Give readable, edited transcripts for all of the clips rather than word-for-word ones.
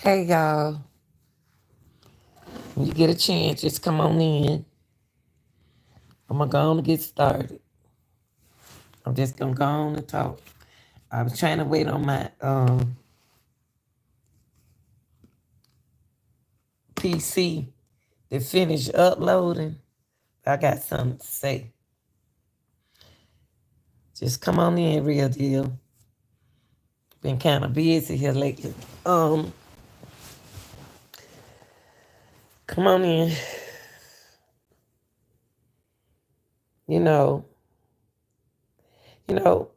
Hey y'all, when you get a chance, just come on in. I'm gonna go on and get started. I'm just gonna go on and talk. I was trying to wait on my PC to finish uploading. I got something to say. Just come on in, real deal. Been kind of busy here lately. Come on in. You know, you know,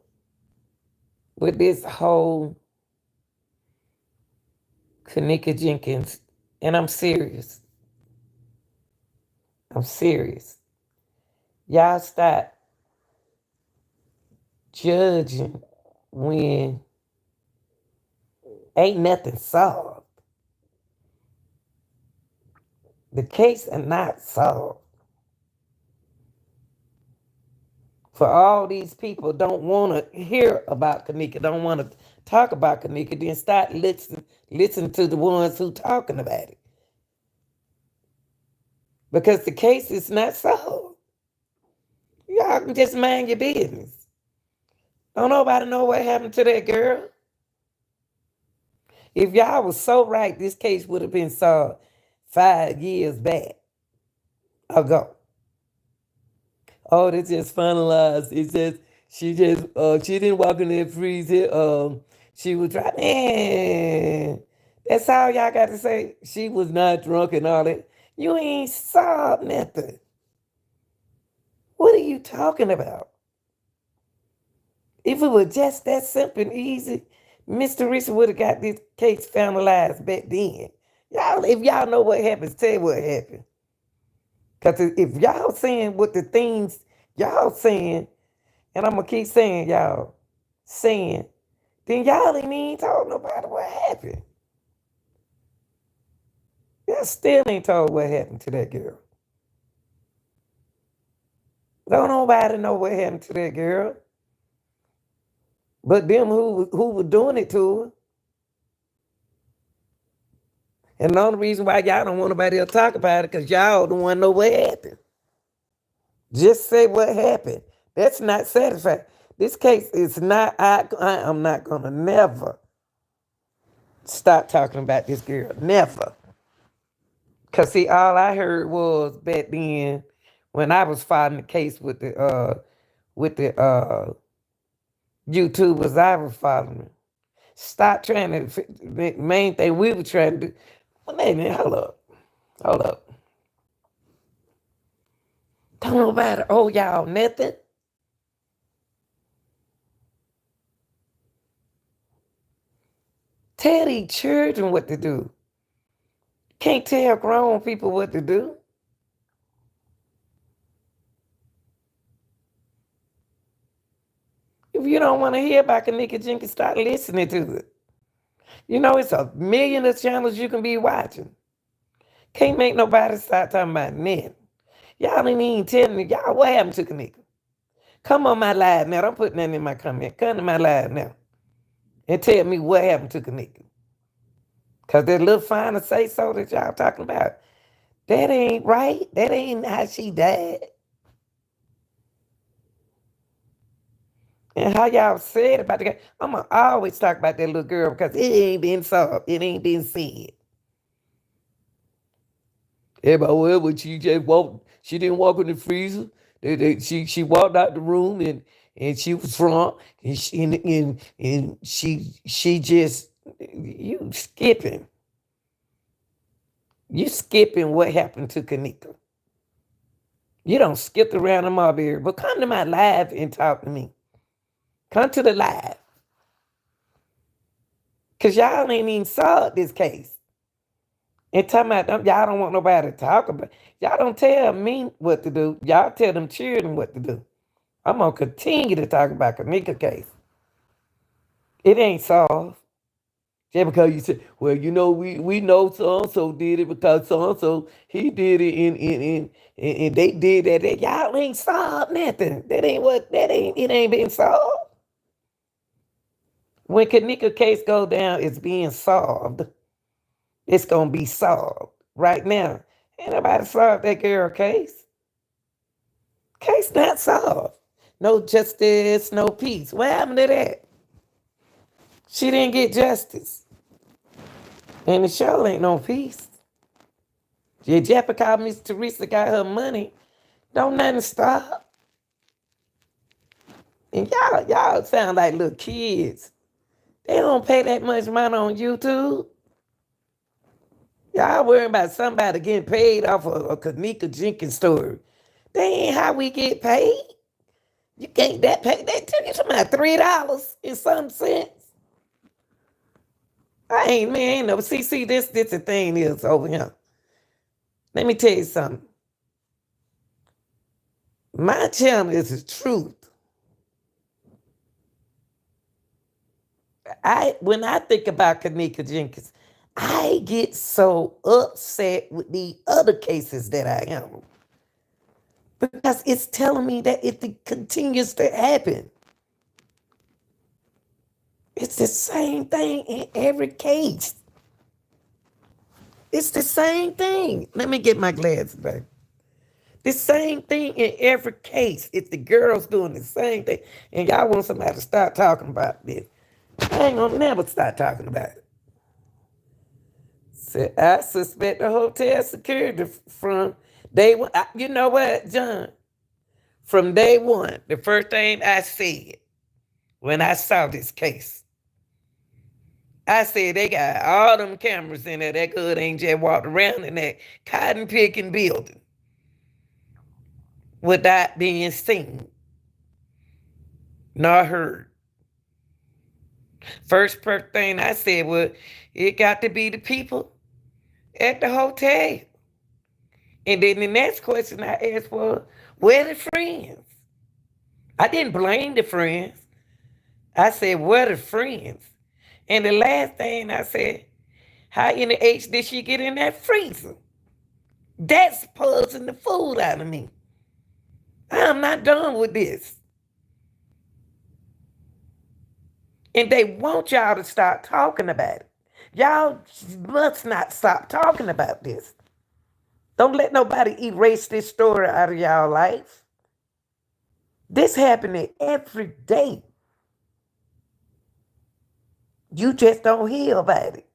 with this whole Kanika Jenkins, and I'm serious. I'm serious. Y'all stop judging when ain't nothing solved. The case is not solved. For all these people don't want to hear about Kanika, don't want to talk about Kanika, then start listen to the ones who talking about it. Because the case is not solved. Y'all can just mind your business. Don't nobody know what happened to that girl. If y'all was so right, this case would have been solved 5 years back ago. Oh, they just finalized. It says she didn't walk in there freezer. She was trying. Man, that's all y'all got to say. She was not drunk and all that. You ain't solved nothing. What are you talking about? If it was just that simple and easy, Mr. Richard would have got this case finalized back then. Y'all, if y'all know what happens, tell you what happened. Because if y'all saying what the things y'all saying, and I'm going to keep saying y'all, saying, then y'all ain't even told nobody what happened. Y'all still ain't told what happened to that girl. Don't nobody know what happened to that girl. But them who were doing it to her. And the only reason why y'all don't want nobody else to talk about it, because y'all don't want to know what happened. Just say what happened. That's not satisfied. This case is not, I am not going to never stop talking about this girl. Never. Because see, all I heard was back then when I was fighting the case with the YouTubers I was following. Stop trying to, the main thing we were trying to do. Well, wait a minute, hold up. Hold up. Don't nobody owe y'all nothing. Tell these children what to do. Can't tell grown people what to do. If you don't want to hear about Kanika Jenkins, start listening to it. You know, it's a million of channels you can be watching. Can't make nobody start talking about nothing. Y'all ain't even telling me, y'all, what happened to Kanika? Come on my live now. Don't put nothing in my comment. Come to my live now and tell me what happened to Kanika. Because that little final say so that y'all talking about, that ain't right. That ain't how she died. And how y'all said about the guy. I'm going to always talk about that little girl because it ain't been solved. It ain't been said. Everybody, well, but she just walked. She didn't walk in the freezer. She walked out the room and she was drunk and she just you skipping. You skipping what happened to Kanika. You don't skip around the mob area, but come to my live and talk to me. Come to the live. Because y'all ain't even solved this case. And talking about y'all don't want nobody to talk about. Y'all don't tell me what to do. Y'all tell them children what to do. I'm going to continue to talk about Kanika case. It ain't solved. Just because you say, well, you know, we know so-and-so did it because so-and-so, he did it and they did that. Y'all ain't solved nothing. It ain't been solved. When Kanika case go down, it's being solved. it's going to be solved. Right now, ain't nobody solved that girl case. Case not solved. No justice, no peace. What happened to that? She didn't get justice. And the show ain't no peace. Yeah, Jeppa called Miss Teresa, got her money. Don't nothing stop. And y'all sound like little kids. They don't pay that much money on YouTube. Y'all worrying about somebody getting paid off a Kanika Jenkins story. They ain't how we get paid. You can't that pay that took you about $3 and some cents. I ain't no. See, this the thing is over here. Let me tell you something. My channel is the truth. When I think about Kanika Jenkins, I get so upset with the other cases that I handle. Because it's telling me that it continues to happen. It's the same thing in every case. It's the same thing. Let me get my glasses back. The same thing in every case. It's the girls doing the same thing. And y'all want somebody to start talking about this. I ain't gonna never start talking about it. So I suspect the hotel security from day one. You know what, John? From day one, the first thing I said when I saw this case, I said they got all them cameras in there. That good ain't just walked around in that cotton picking building without being seen nor heard. First thing I said was, it got to be the people at the hotel. And then the next question I asked was, where the friends? I didn't blame the friends. I said, where the friends? And the last thing I said, how in the H did she get in that freezer? That's puzzling the food out of me. I'm not done with this. And they want y'all to start talking about it. Y'all must not stop talking about this. Don't let nobody erase this story out of y'all life. This happening every day. You just don't hear about it.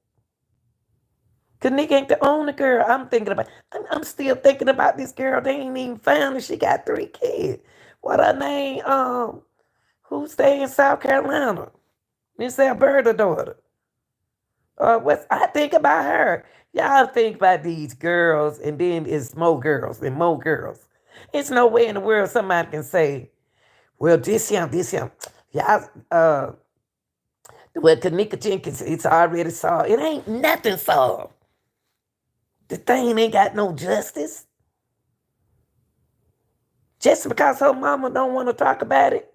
Cause Nick ain't the only girl I'm thinking about. I'm still thinking about this girl. They ain't even found her. She got 3 kids. What her name? Who stay in South Carolina? Miss Alberta daughter. I think about her. Y'all think about these girls, and then it's more girls and more girls. It's no way in the world somebody can say, well, this him. Y'all, well, Kanika Jenkins, it's already solved. It ain't nothing solved. The thing ain't got no justice. Just because her mama don't want to talk about it,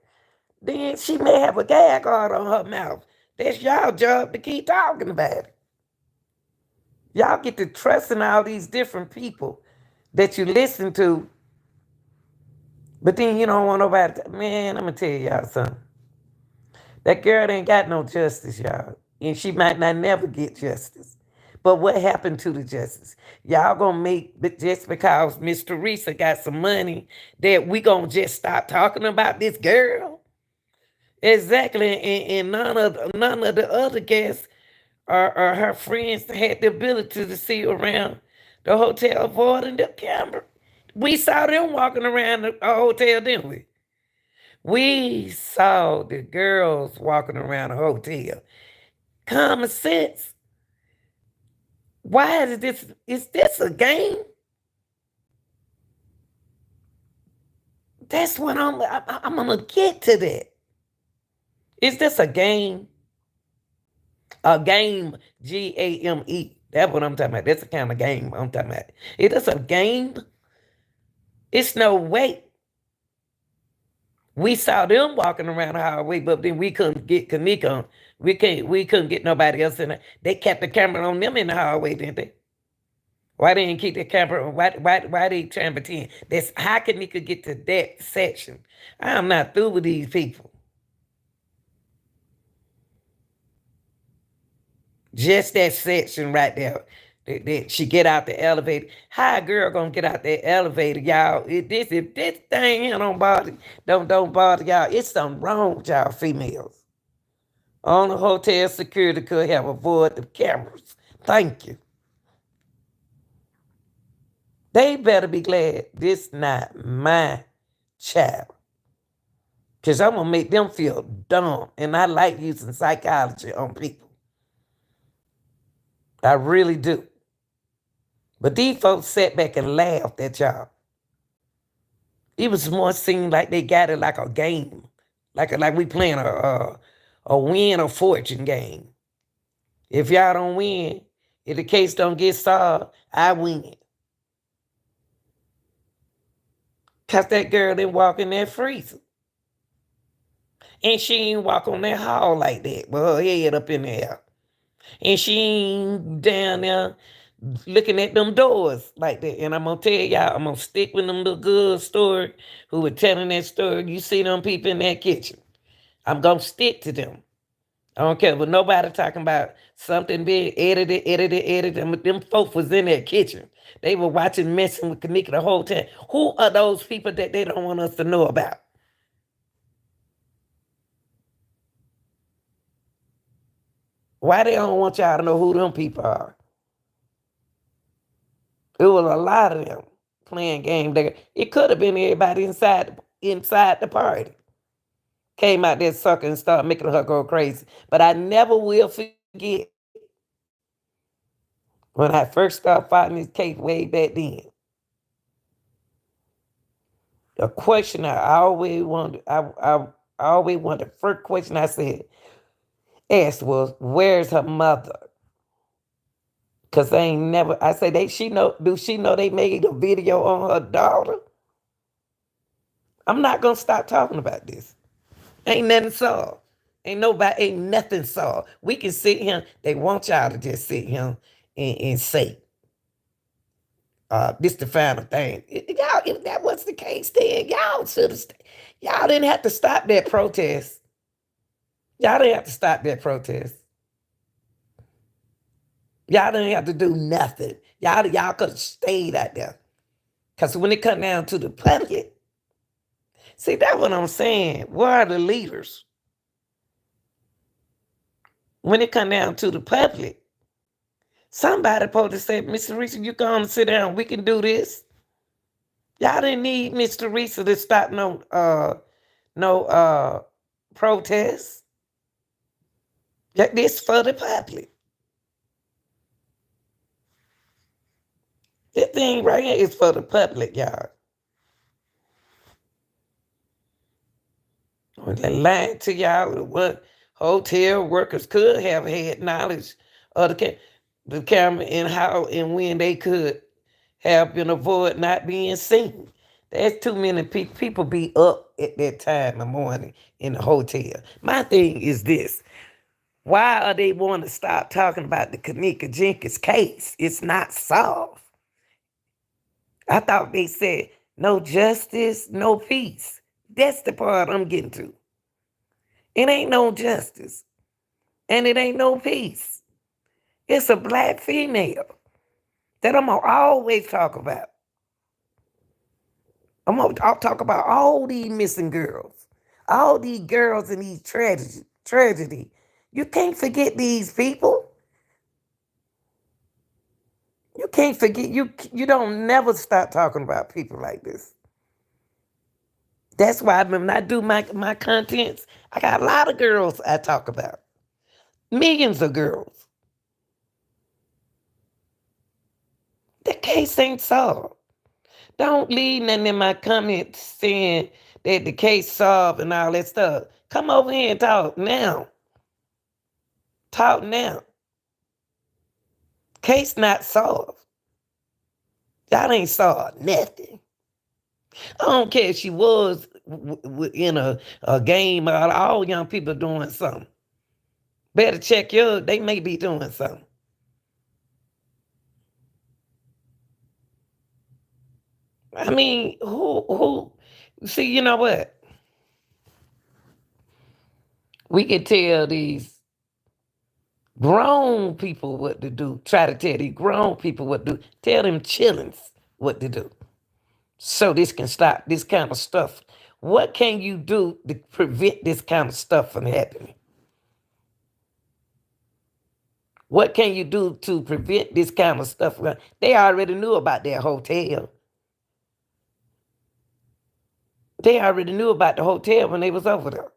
then she may have a gag order on her mouth. That's y'all job to keep talking about it. Y'all get to trusting all these different people that you listen to, but then you don't want nobody to, man, I'm going to tell y'all something. That girl ain't got no justice, y'all. And she might not never get justice. But what happened to the justice? Y'all gonna make, just because Miss Teresa got some money, that we gonna just stop talking about this girl? Exactly. And none of the other guests or her friends had the ability to see around the hotel avoiding the camera. We saw them walking around the hotel, didn't we? We saw the girls walking around the hotel. Common sense. Why is this a game? That's what I'm gonna get to that. Is this a game? A game, Game. That's what I'm talking about. That's the kind of game I'm talking about. Is this a game? It's no way. We saw them walking around the hallway, but then we couldn't get Kanika. We couldn't get nobody else in there. They kept the camera on them in the hallway, didn't they? Why they didn't keep the camera? Why they trying to pretend? That's how Kanika get to that section. I'm not through with these people. Just that section right there. That she get out the elevator. How a girl gonna get out that elevator, y'all? If this thing here don't bother y'all, it's something wrong with y'all females. On the hotel security could have avoided the cameras. Thank you. They better be glad this not my child. Because I'm going to make them feel dumb. And I like using psychology on people. I really do. But these folks sat back and laughed at y'all. It was more seemed like they got it like a game. Like we playing a win or fortune game. If y'all don't win, if the case don't get solved, I win. Because that girl didn't walk in that freezer. And she ain't walk on that hall like that with her head up in the air. And she ain't down there looking at them doors like that. And I'm going to tell y'all, I'm going to stick with them little good story who were telling that story. You see them people in that kitchen. I'm going to stick to them. I don't care, but nobody talking about something being edited. Them folks was in that kitchen. They were watching Messing with Kanika the whole time. Who are those people that they don't want us to know about? Why they don't want y'all to know who them people are? It was a lot of them playing game there. It could have been everybody inside the party. Came out there sucker and started making her go crazy. But I never will forget when I first started fighting this case way back then. The question I always wondered, I always wondered, the first question I asked was, where's her mother? Cause they ain't never. I say do she know they made a video on her daughter? I'm not gonna stop talking about this. Ain't nothing solved. Ain't nothing solved. We can sit here. They want y'all to just sit here and say, this the final thing. Y'all, if that was the case, then y'all should have. Y'all didn't have to stop that protest. Y'all didn't have to stop that protest. Y'all didn't have to do nothing. Y'all could have stayed out there. Because when it come down to the public, see, that's what I'm saying. Where are the leaders? When it come down to the public, somebody supposed to say, Mr. Reese, you come and sit down. We can do this. Y'all didn't need Mr. Reese to stop no protests. This for the public. This thing right here is for the public, y'all. When they lied to y'all, what hotel workers could have had knowledge of the camera and how and when they could have been avoid not being seen. There's too many people be up at that time in the morning in the hotel. My thing is this. Why are they wanting to stop talking about the Kanika Jenkins case? It's not solved. I thought they said no justice, no peace. That's the part I'm getting to. It ain't no justice. And it ain't no peace. It's a black female that I'm going to always talk about. I'll talk about all these missing girls. All these girls in these tragedy. You can't forget these people. You can't forget, you don't never stop talking about people like this. That's why when I do my contents, I got a lot of girls I talk about. Millions of girls. The case ain't solved. Don't leave nothing in my comments saying that the case solved and all that stuff. Come over here and talk now. Talk now. Case not solved. Y'all ain't solved nothing. I don't care if she was in a game or all young people doing something. Better check they may be doing something. I mean, who, see, you know what? We can tell these grown people what to do. Try to tell these grown people what to do. Tell them chillins what to do. So this can stop this kind of stuff. What can you do to prevent this kind of stuff from happening? What can you do to prevent this kind of stuff? They already knew about that hotel. They already knew about the hotel when they was over there.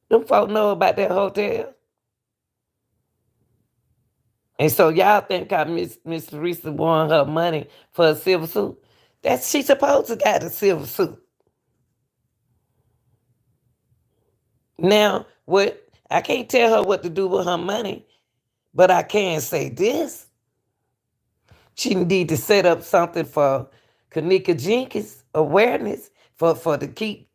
Them folk know about that hotel. And so y'all think how Miss Teresa won her money for a silver suit? That she supposed to got a silver suit. Now, what I can't tell her what to do with her money, but I can say this. She need to set up something for Kanika Jenkins awareness for to keep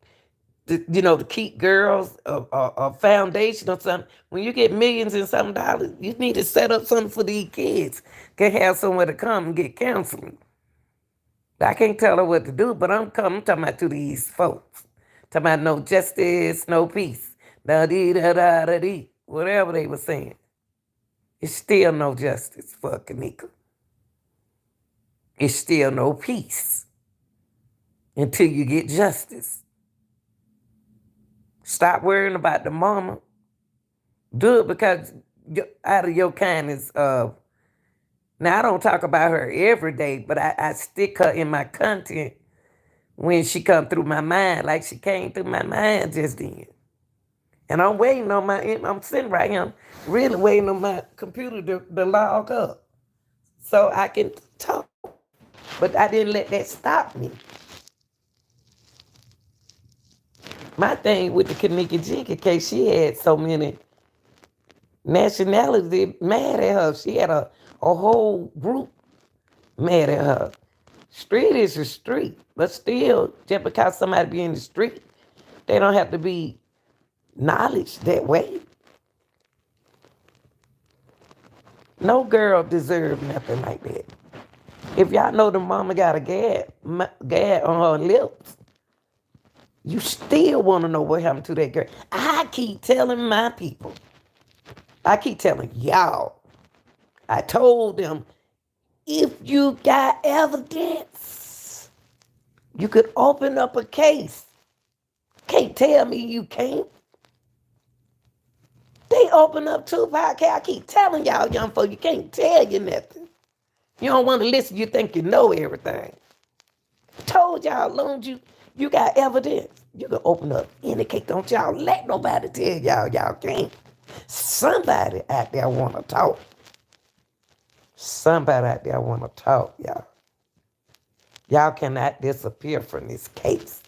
to keep girls a foundation or something. When you get millions and some dollars, you need to set up something for these kids. Can have somewhere to come and get counseling. I can't tell her what to do, but I'm talking about to these folks. Talking about no justice, no peace. Da-dee-da-da-da-dee. Whatever they were saying. It's still no justice for Kanika. It's still no peace until you get justice. Stop worrying about the mama. Do it because out of your kindness of. Now, I don't talk about her every day, but I stick her in my content when she come through my mind, like she came through my mind just then. And I'm waiting on I'm sitting right here, really waiting on my computer to log up so I can talk. But I didn't let that stop me. My thing with the Kanika Jenkins case, she had so many nationalities mad at her. She had a whole group mad at her. Street is a street, but still, just because somebody be in the street, they don't have to be acknowledged that way. No girl deserves nothing like that. If y'all know the mama got a gag on her lips, you still want to know what happened to that girl. I keep telling my people, I keep telling y'all, I told them, if you got evidence, you could open up a case. Can't tell me you can't. They open up 2 podcasts. I keep telling y'all young folks, you can't tell you nothing. You don't want to listen, you think you know everything. Told y'all, long as you got evidence, you can open up any case. Don't y'all let nobody tell y'all can't. Somebody out there want to talk. Somebody out there want to talk, y'all. Y'all cannot disappear from this case.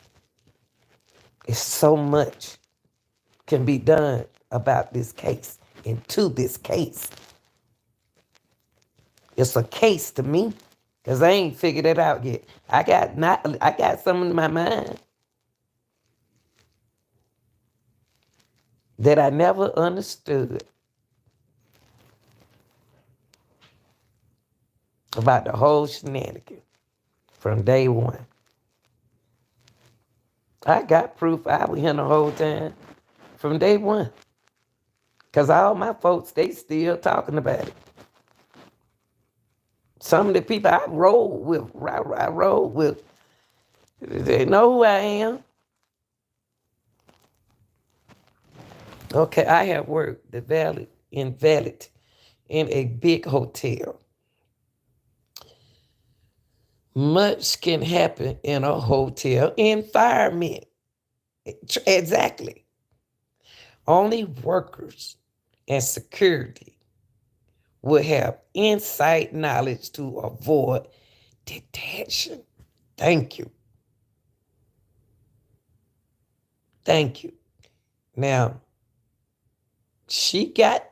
It's so much can be done about this case and to this case. It's a case to me because I ain't figured it out yet. I got something in my mind that I never understood about the whole shenanigan from day one. I got proof I was here the whole time from day one. Because all my folks, they still talking about it. Some of the people I roll with, they know who I am. Okay, I have worked in a big hotel. Much can happen in a hotel environment. Exactly. Only workers and security would have insight knowledge to avoid detection. Thank you. Thank you. Now, somebody,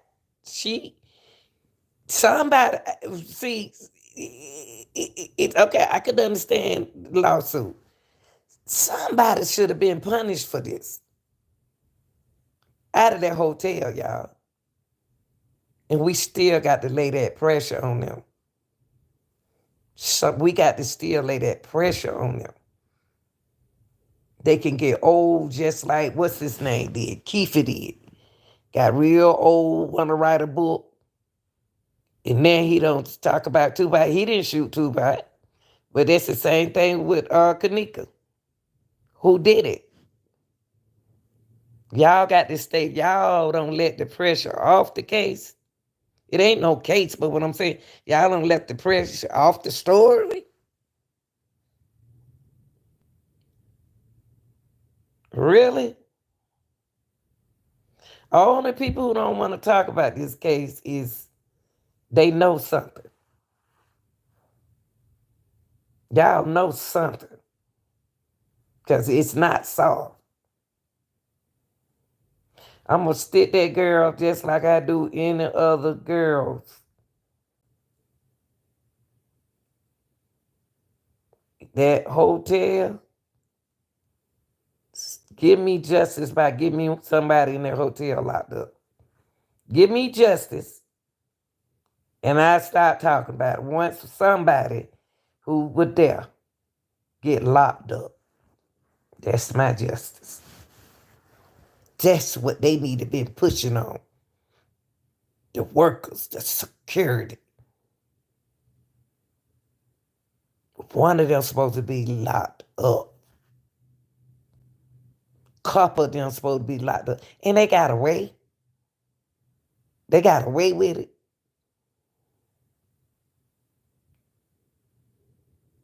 see, it's okay, I could understand the lawsuit. Somebody should have been punished for this. Out of that hotel, y'all. And we still got to lay that pressure on them. So we got to still lay that pressure on them. They can get old just like, what's his name did? Keefe did. Got real old, want to write a book. And now he don't talk about Tupac. He didn't shoot Tupac. But that's the same thing with Kanika. Who did it? Y'all got to stay. Y'all don't let the pressure off the case. It ain't no case, but what I'm saying, y'all don't let the pressure off the story. Really? All the people who don't want to talk about this case is they know something. Y'all know something. Because it's not solved. I'm going to stick that girl just like I do any other girls. That hotel, give me justice by giving me somebody in that hotel locked up. Give me justice. And I start talking about it. Once somebody who was there get locked up. That's my justice. That's what they need to be pushing on. The workers, the security. One of them supposed to be locked up. Couple of them supposed to be locked up. And they got away. They got away with it.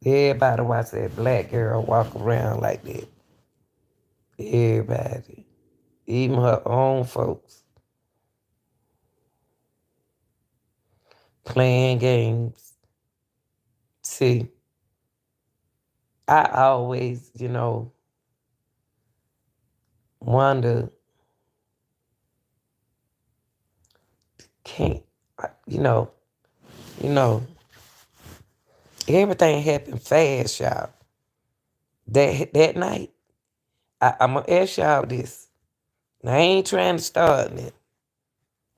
Everybody watch that black girl walk around like that. Everybody. Even her own folks. Playing games. See, I always, wonder, can't, you know, everything happened fast, y'all. That night, I'm going to ask y'all this. Now, I ain't trying to start it.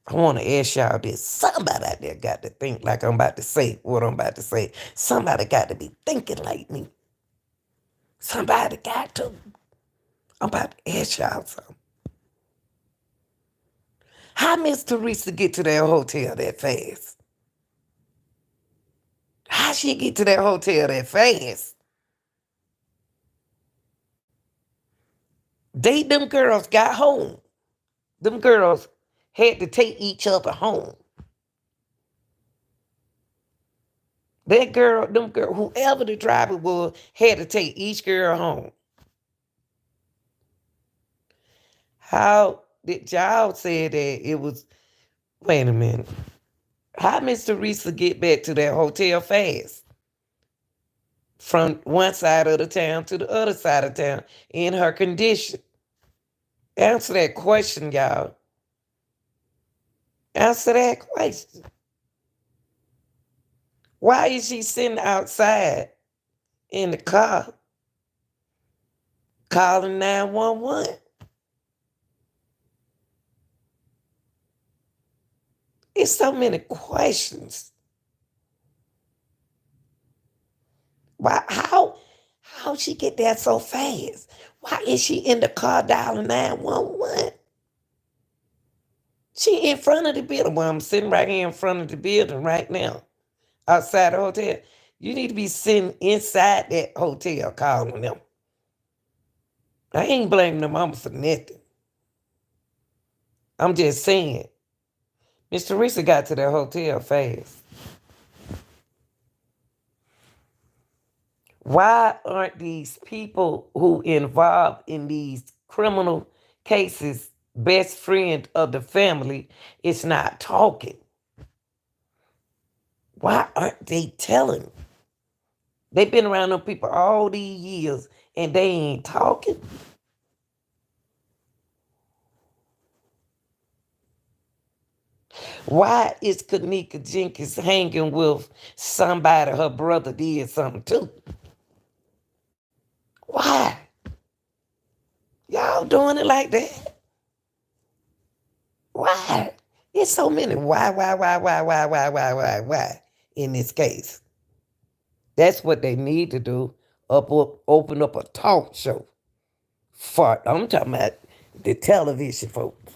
I want to ask y'all this. Somebody out there got to think like I'm about to say what I'm about to say. Somebody got to be thinking like me. Somebody got to. I'm about to ask y'all something. How Miss Teresa get to that hotel that fast? How she get to that hotel that fast? Them girls got home. Them girls had to take each other home. Them girl, whoever the driver was, had to take each girl home. How did y'all say that it was, wait a minute. How Miss Teresa get back to that hotel fast? From one side of the town to the other side of town in her condition? Answer that question, y'all. Answer that question. Why is she sitting outside in the car calling 911? It's so many questions. Why? How she get there so fast? Why is she in the car dialing 911? She in front of the building. Well, I'm sitting right here in front of the building right now, outside the hotel. You need to be sitting inside that hotel calling them. I ain't blaming the mama for nothing. I'm just saying, Miss Teresa got to the hotel fast. Why aren't these people who involved in these criminal cases best friend of the family is not talking? Why aren't they telling? They've been around them people all these years and they ain't talking. Why is Kanika Jenkins hanging with somebody her brother did something to? Why? Y'all doing it like that? Why? It's so many why in this case. That's what they need to do. Open up a talk show. I'm talking about the television folks.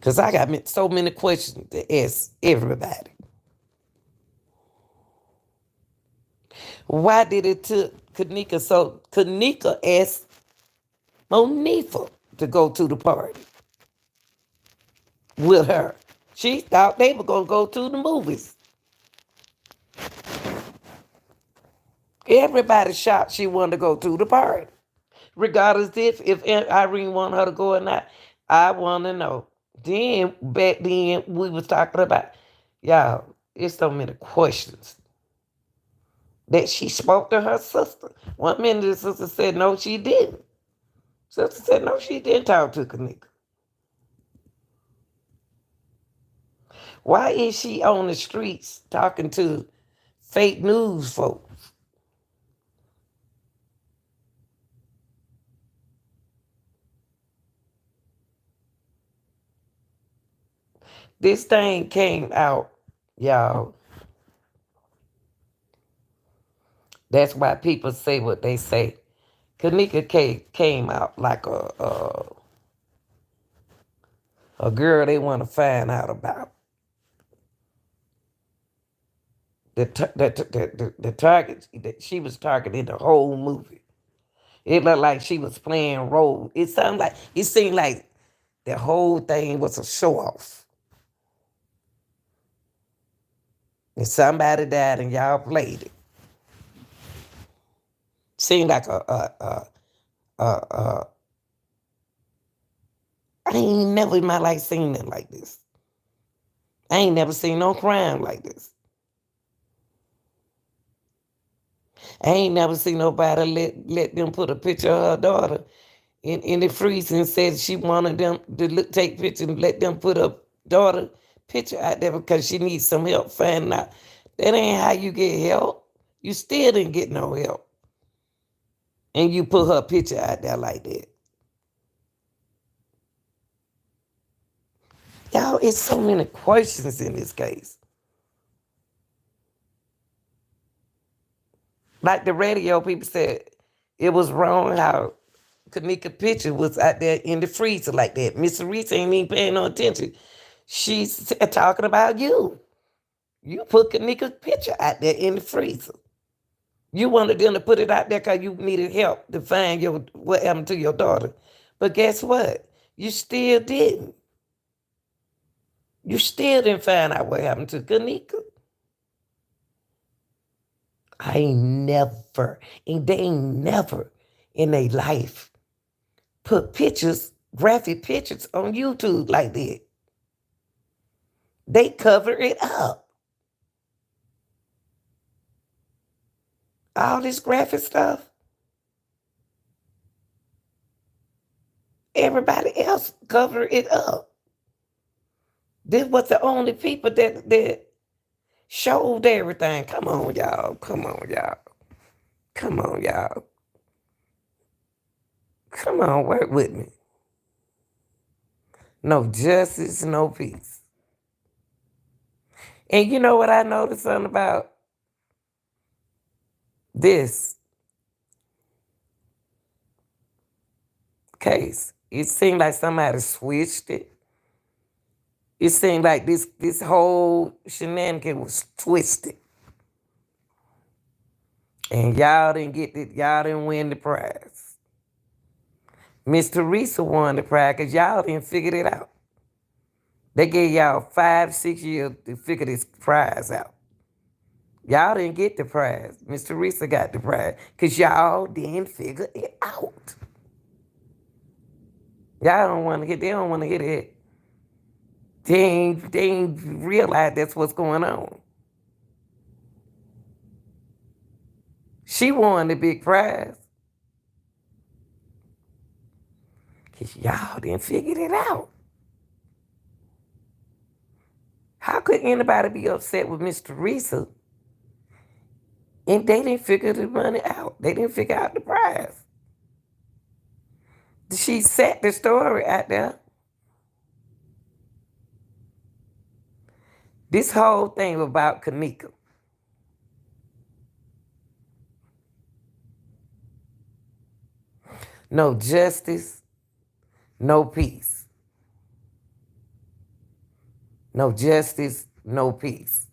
Because I got so many questions to ask everybody. Why did it took Kanika so Kanika asked Monifa to go to the party with her? She thought they were going to go to the movies. Everybody shocked she wanted to go to the party. Regardless if Irene wanted her to go or not, I want to know. Then, back then, we was talking about, y'all, it's so many questions that she spoke to her sister. One minute the sister said, no, she didn't. Sister said, no, she didn't talk to Kanika. Why is she on the streets talking to fake news folks? This thing came out, y'all. That's why people say what they say. Kanika came out like a girl they want to find out about. The target that she was targeting the whole movie. It looked like she was playing role. It seemed like the whole thing was a show off. And somebody died and y'all played it. Seemed like a I ain't never in my life seen it like this. I ain't never seen no crime like this. I ain't never seen nobody let them put a picture of her daughter in the freezer and said she wanted them to take pictures and let them put a daughter picture out there because she needs some help finding out. That ain't how you get help. You still didn't get no help. And you put her picture out there like that. Y'all, it's so many questions in this case. Like the radio people said, it was wrong how Kanika picture was out there in the freezer like that. Miss Reese ain't even paying no attention. She's talking about you. You put Kanika's picture out there in the freezer. You wanted them to put it out there because you needed help to find what happened to your daughter. But guess what? You still didn't. You still didn't find out what happened to Kanika. I ain't never, and they ain't never in their life put pictures, graphic pictures on YouTube like that. They cover it up. All this graphic stuff, everybody else cover it up. This was the only people that showed everything. Come on, y'all. Come on, y'all. Come on, y'all. Come on, work with me. No justice, no peace. And you know what I noticed something about this case? It seemed like somebody switched it. It seemed like this whole shenanigan was twisted. And y'all didn't get it. Y'all didn't win the prize. Miss Teresa won the prize because y'all didn't figure it out. They gave y'all 5-6 years to figure this prize out. Y'all didn't get the prize. Miss Teresa got the prize because y'all didn't figure it out. Y'all don't want to get, they don't want to get it. They ain't realize that's what's going on. She won the big prize because y'all didn't figure it out. How could anybody be upset with Miss Teresa and they didn't figure the money out? They didn't figure out the prize. She set the story out there. This whole thing about Kanika. No justice, no peace. No justice, no peace.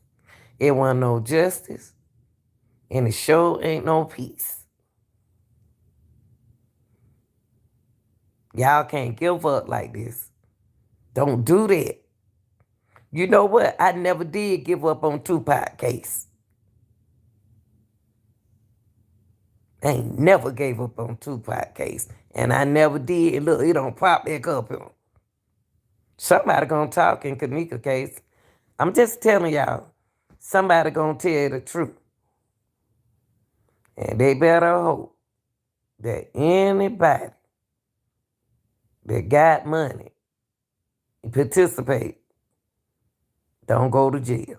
It wasn't no justice, and the show ain't no peace. Y'all can't give up like this. Don't do that. You know what? I never did give up on Tupac case. I ain't never gave up on Tupac case. And I never did. Look, it don't pop back up here. Somebody gonna talk in Kanika case. I'm just telling y'all, somebody gonna tell the truth. And they better hope that anybody that got money and participate don't go to jail.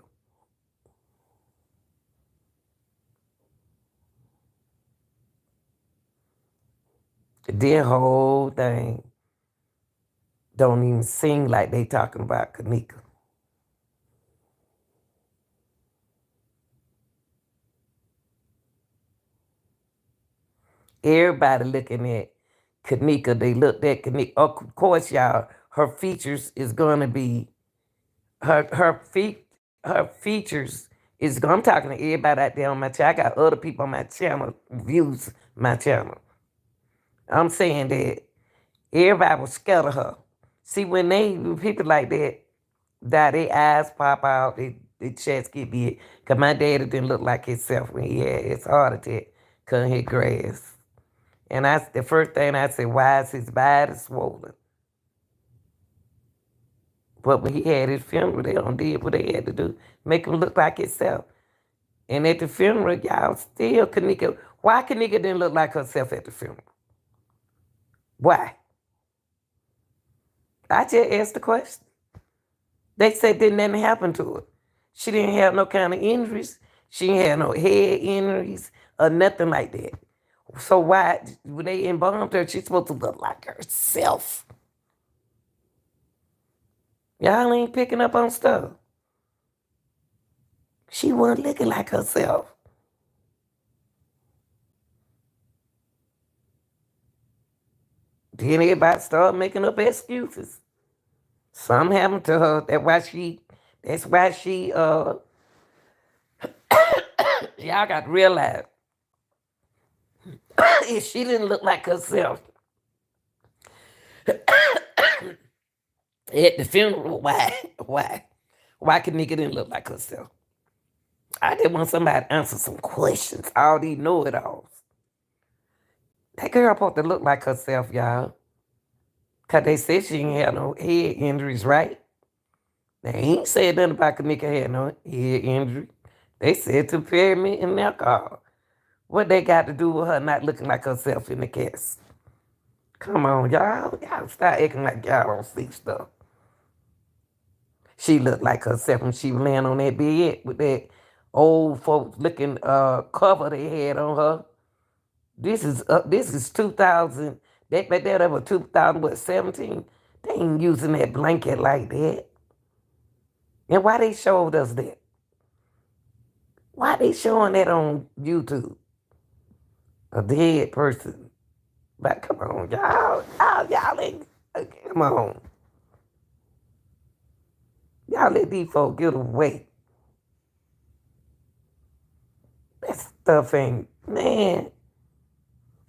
The whole thing don't even seem like they talking about Kanika. Everybody looking at Kanika, they looked at Kanika. Of course, y'all, her features is gonna be her features is. I'm talking to everybody out there on my channel. I got other people on my channel views my channel. I'm saying that everybody was scared of her. See, when people like that die, their eyes pop out, their chest get big. Cause my daddy didn't look like himself when he had his heart attack, cutting his grass. And the first thing I said, why is his body swollen? But when he had his funeral, they done did what they had to do, make him look like himself. And at the funeral, y'all still Kanika. Why Kanika didn't look like herself at the funeral? Why? I just asked the question. They said didn't nothing happen to her. She didn't have no kind of injuries. She didn't have no head injuries or nothing like that. So why, when they embalmed her, she's supposed to look like herself? Y'all ain't picking up on stuff. She wasn't looking like herself. Then everybody started making up excuses. Something happened to her. That's why she y'all got to realize if she didn't look like herself at the funeral, why? Why Kanika didn't look like herself? I just want somebody to answer some questions. All these know-it-alls. That girl supposed to look like herself, y'all. Because they said she ain't had no head injuries, right? They ain't said nothing about Kanika had no head injury. They said to pyramid and alcohol. What they got to do with her not looking like herself in the cast? Come on, y'all. Y'all start acting like y'all don't see stuff. She looked like herself when she was laying on that bed with that old folks looking cover they had on her. This is 2000. That was 2017. They ain't using that blanket like that. And why they showed us that? Why they showing that on YouTube? A dead person. But come on, y'all ain't, come on. Y'all let these folks get away. That stuff ain't, man.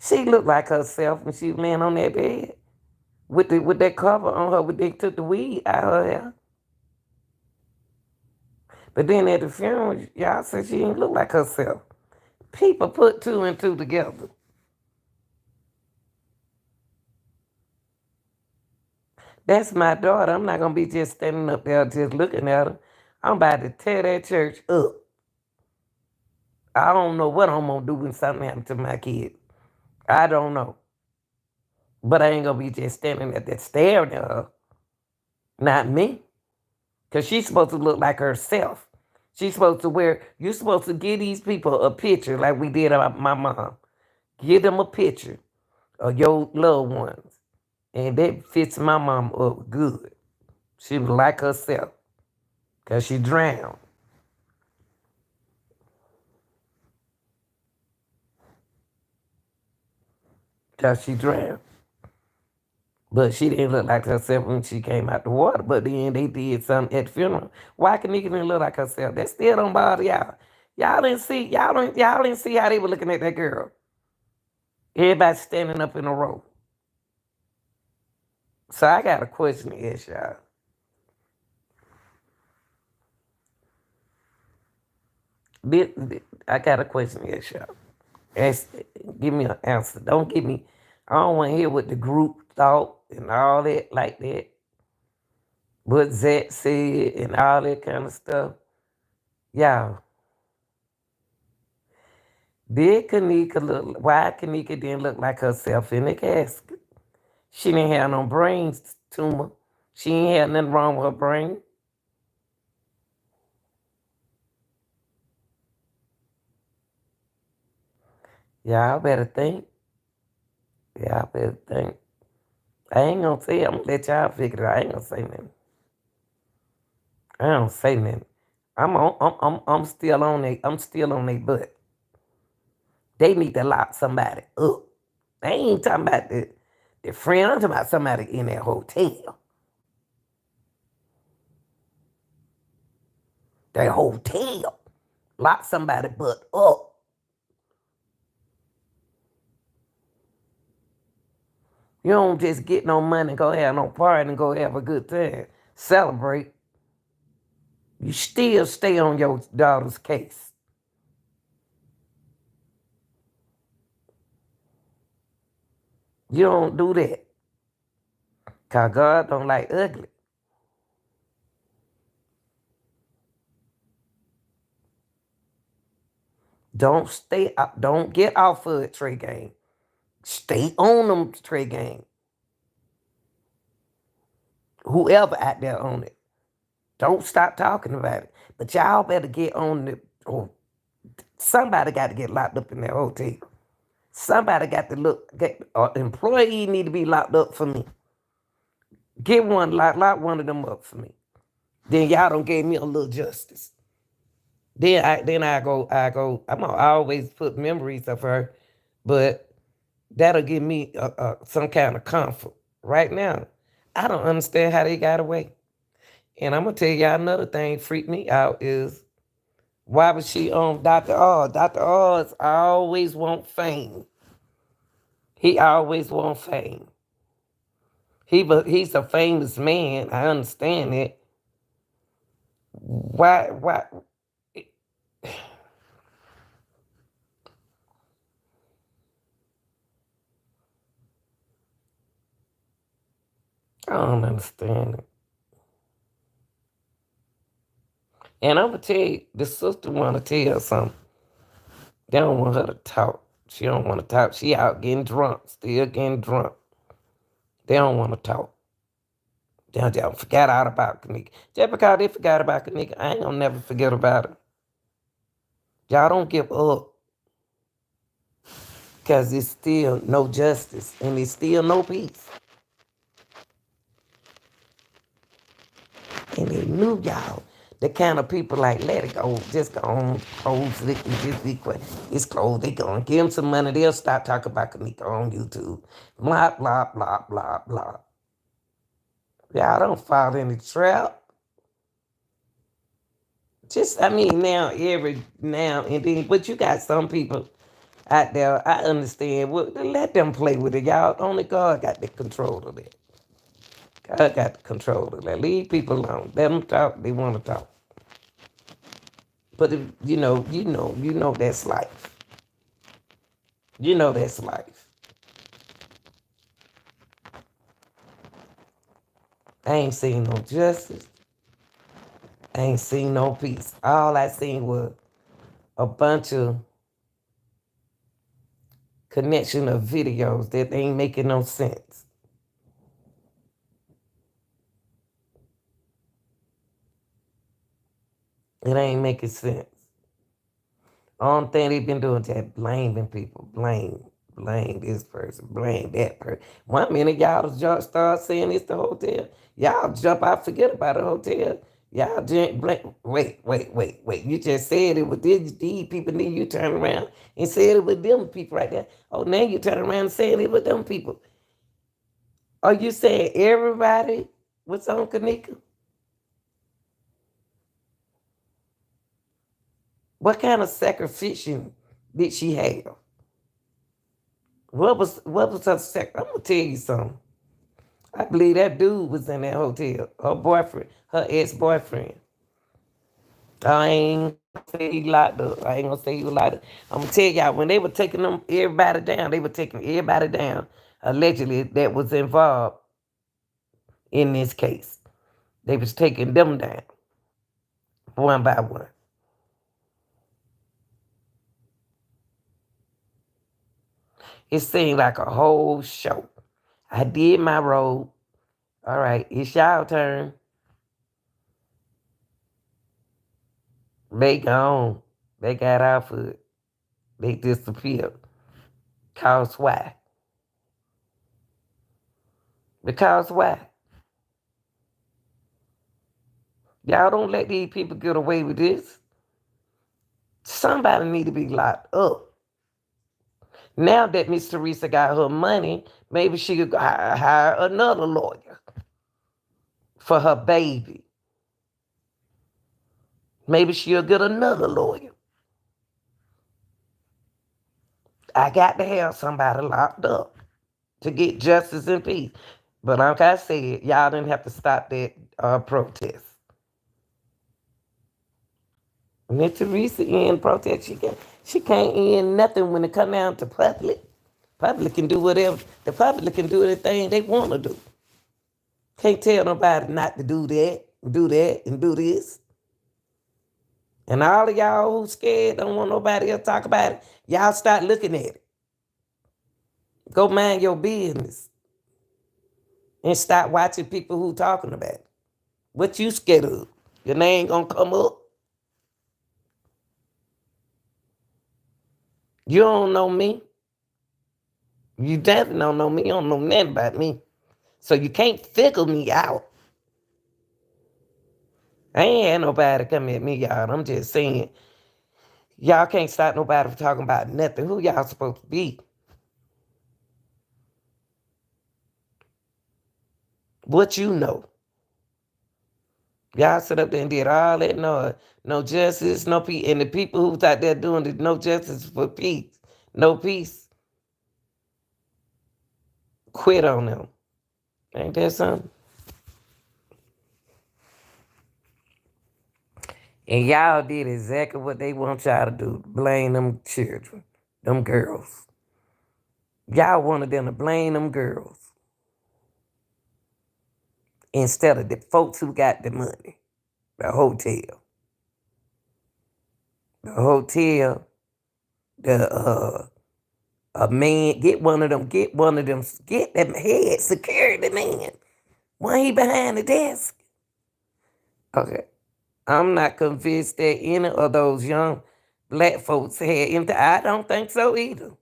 She looked like herself when she was laying on that bed with that cover on her when they took the weed out of her hair. But then at the funeral, y'all said she didn't look like herself. People put two and two together. That's my daughter. I'm not going to be just standing up there just looking at her. I'm about to tear that church up. I don't know what I'm going to do when something happens to my kid. I don't know. But I ain't going to be just standing at that staring at her. Not me. Because she's supposed to look like herself. She's supposed to you're supposed to give these people a picture like we did about my mom. Give them a picture of your loved ones. And that fits my mom up good. She was like herself. Because she drowned. Because she drowned. But she didn't look like herself when she came out the water. But then they did something at the funeral. Why Kanika didn't look like herself? That still don't bother y'all. Y'all didn't see how they were looking at that girl. Everybody standing up in a row. So I got a question to ask y'all. I got a question to ask y'all. Give me an answer. Don't give me. I don't want to hear what the group thought and all that like that. What Zach said and all that kind of stuff. Y'all, did Kanika look? Why Kanika didn't look like herself in the casket? She didn't have no brain tumor. She ain't had nothing wrong with her brain. Y'all better think. Y'all better think. I ain't gonna say. I'm gonna let y'all figure it out. I ain't gonna say nothing. I don't say nothing. I'm still on they. I'm still on their butt. They need to lock somebody up. They ain't talking about the friend. I'm talking about somebody in that hotel. That hotel. Lock somebody butt up. You don't just get no money, go have no party, and go have a good time. Celebrate. You still stay on your daughter's case. You don't do that. Because God don't like ugly. Don't get off of it, Trey Game. Stay on them, Trey Game. Whoever out there on it. Don't stop talking about it. But y'all better get on the. Oh, somebody got to get locked up in that hotel. Somebody got to employee need to be locked up for me. Get one, lock one of them up for me. Then y'all don't give me a little justice. I go. I'm gonna always put memories of her, but that'll give me some kind of comfort. Right now, I don't understand how they got away. And I'm gonna tell y'all another thing freaked me out is why was she on Dr. Oz? Dr. Oz always want fame. He always want fame. He's a famous man. I understand it. Why? I don't understand it. And I'm gonna tell you, the sister wanna tell something. They don't want her to talk. She don't want to talk. She out getting drunk, still getting drunk. They don't want to talk. They don't forget out about Kanika. Just because they forgot about Kanika, I ain't gonna never forget about her. Y'all don't give up. Because it's still no justice and it's still no peace. And they knew y'all. The kind of people like, let it go, just go on, close it, and just be quiet. It's closed, they gonna give them some money, they'll stop talking about Kanika on YouTube. Blah, blah, blah, blah, blah. Y'all don't fall in the trap. Just, I mean, every now and then, but you got some people out there, I understand, well, let them play with it, y'all. Only God got the control of it. God got the control of that. Leave people alone. Let them talk, they want to talk. But if, you know that's life. You know that's life. I ain't seen no justice. I ain't seen no peace. All I seen was a bunch of connection of videos that ain't making no sense. It ain't making sense. Only thing they been doing is that blaming people. Blame this person. Blame that person. 1 minute y'all start saying it's the hotel. Y'all jump out, forget about the hotel. Y'all just blame. Wait. You just said it was these people. Then you turn around and said it was them people right there. Oh, now you turn around and saying it was them people. Are you saying everybody was on Kanika? What kind of sacrifice did she have? What was her I'm gonna tell you something. I believe that dude was in that hotel. Her boyfriend, her ex-boyfriend. I ain't gonna say he locked up. I ain't gonna say he was locked up. I'm gonna tell y'all when they were taking everybody down, they were taking everybody down. Allegedly, that was involved in this case. They was taking them down one by one. It seemed like a whole show. I did my role. All right, it's y'all turn. They gone. They got off of it. They disappeared. Cause why? Because why? Y'all don't let these people get away with this. Somebody need to be locked up. Now that Miss Teresa got her money, maybe she could hire another lawyer for her baby. Maybe she'll get another lawyer. I got to have somebody locked up to get justice and peace. But like I said, y'all didn't have to stop that protest. Miss Teresa in protest, she can't end nothing when it come down to public. Public can do whatever. The public can do anything they want to do. Can't tell nobody not to do that, and do this. And all of y'all who scared, don't want nobody else to talk about it, y'all start looking at it. Go mind your business. And stop watching people who talking about it. What you scared of? Your name gonna come up? You don't know me. You definitely don't know me. You don't know nothing about me. So you can't figure me out. I ain't had nobody come at me, y'all. I'm just saying, y'all can't stop nobody from talking about nothing. Who y'all supposed to be? What you know? Y'all sit up there and did all that no justice, no peace. And the people who's out there doing the no justice for peace, no peace, quit on them. Ain't that something? And y'all did exactly what they want y'all to do. Blame them children, them girls. Y'all wanted them to blame them girls instead of the folks who got the money. The hotel. The hotel, a man, get that head security man. Why he behind the desk? Okay. I'm not convinced that any of those young black folks had anything. I don't think so either.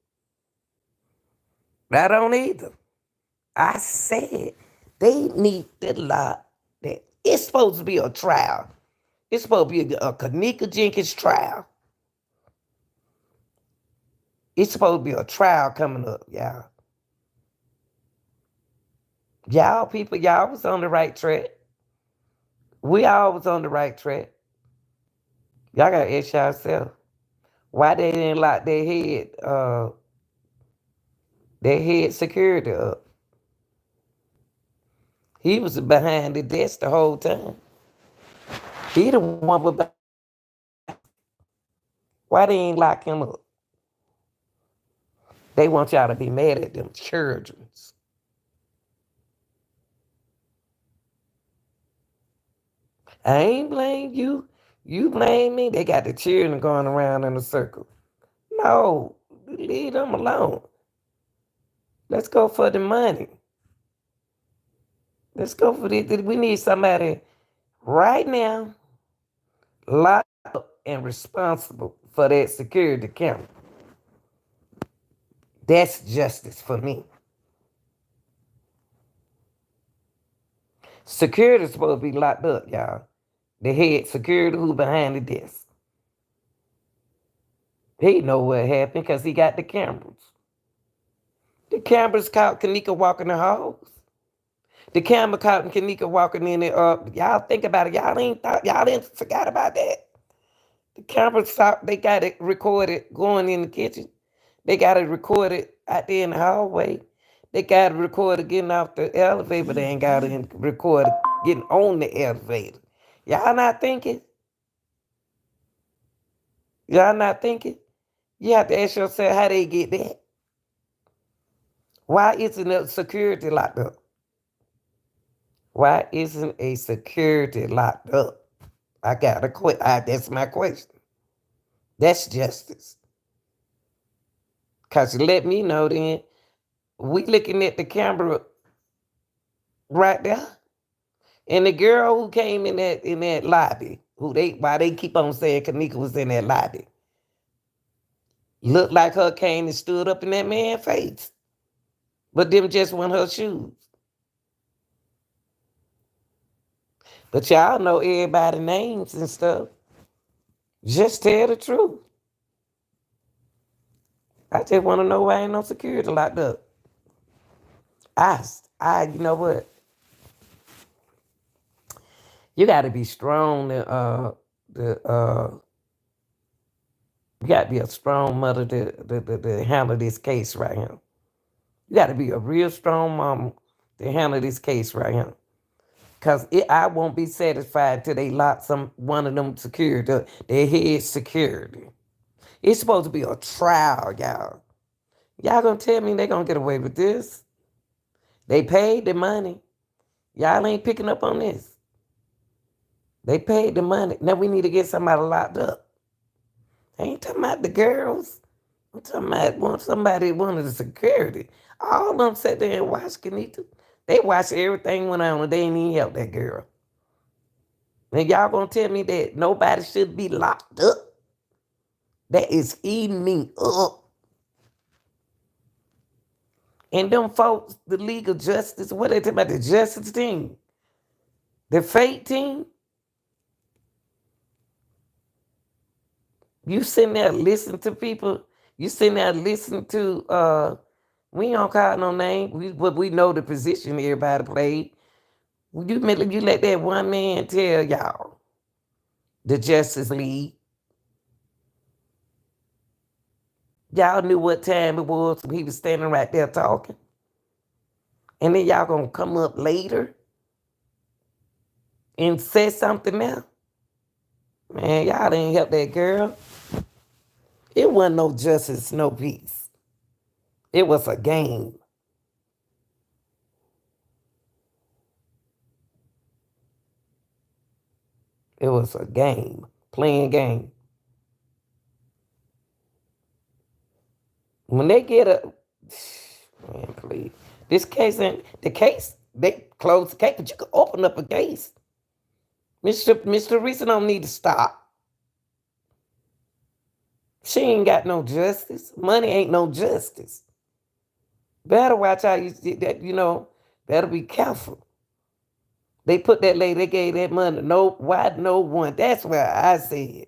I don't either. I said they need to lock that. It's supposed to be a trial. It's supposed to be a Kanika Jenkins trial. It's supposed to be a trial coming up, y'all. Y'all people, y'all was on the right track. We all was on the right track. Y'all gotta ask yourself why they didn't lock their head security up. He was behind the desk the whole time. He the one with. Why they ain't lock him up? They want y'all to be mad at them children. I ain't blame you. You blame me. They got the children going around in a circle. No, leave them alone. Let's go for the money. Let's go for this. We need somebody right now locked up and responsible for that security camera. That's justice for me. Security is supposed to be locked up, y'all. The head security who behind the desk. He know what happened because he got the cameras. The cameras caught Kanika walking the halls. The camera caught Kanika walking in there. Y'all think about it. Y'all didn't forgot about that. The camera stopped. They got it recorded going in the kitchen. They got it recorded out there in the hallway. They got it recorded getting off the elevator, but they ain't got it recorded getting on the elevator. Y'all not thinking? Y'all not thinking? You have to ask yourself how they get that. Why isn't a security locked up? Why isn't a security locked up? I got to quit. That's my question. That's justice. Because you let me know then, we looking at the camera right there. And the girl who came in that lobby, why they keep on saying Kanika was in that lobby, looked like her came and stood up in that man's face. But them just weren't her shoes. But y'all know everybody's names and stuff. Just tell the truth. I just want to know why ain't no security locked up. You know what? You got to be strong. You got to be a strong mother to handle this case right here. You got to be a real strong mama to handle this case right here. Because I won't be satisfied till they lock one of them security, their head security. It's supposed to be a trial, y'all. Y'all gonna tell me they gonna get away with this? They paid the money. Y'all ain't picking up on this. They paid the money. Now we need to get somebody locked up. I ain't talking about the girls. I'm talking about one of the security. All of them sat there and watched Kenita. They watched everything went on and they ain't even help that girl. And y'all gonna tell me that nobody should be locked up? That is eating me up. And them folks, the legal justice, what they talking about, the justice team, the fate team, you sitting there listening to people, you sitting there listening to, we ain't gonna call no name, we know the position everybody played. You let that one man tell y'all, the Justice League. Y'all knew what time it was when he was standing right there talking. And then y'all gonna come up later and say something else. Man, y'all didn't help that girl. It wasn't no justice, no peace. It was a game. It was a game. Playing game. When they get man, please. This case ain't, they closed the case, but you can open up a case. Mr. Reese don't need to stop. She ain't got no justice. Money ain't no justice. Better watch how you see that, better be careful. They put that lady, they gave that money. Why no one? That's where I said,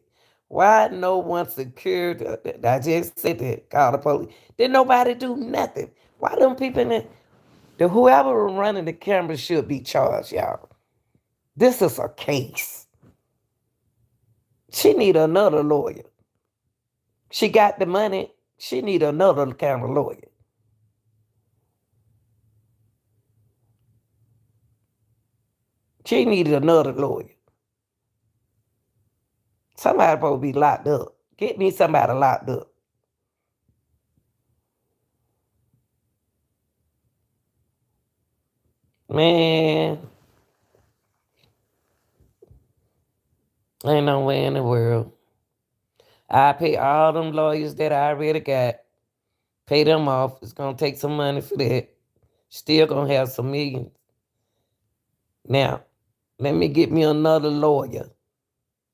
why no one secured? I just said that, call the police. Did nobody do nothing? Why them people in whoever running the camera should be charged, y'all. This is a case. She need another lawyer. She got the money. She need another camera lawyer. She needed another lawyer. Somebody supposed to be locked up. Get me somebody locked up. Man, ain't no way in the world. I pay all them lawyers that I already got. Pay them off. It's going to take some money for that. Still going to have some millions. Now, let me get me another lawyer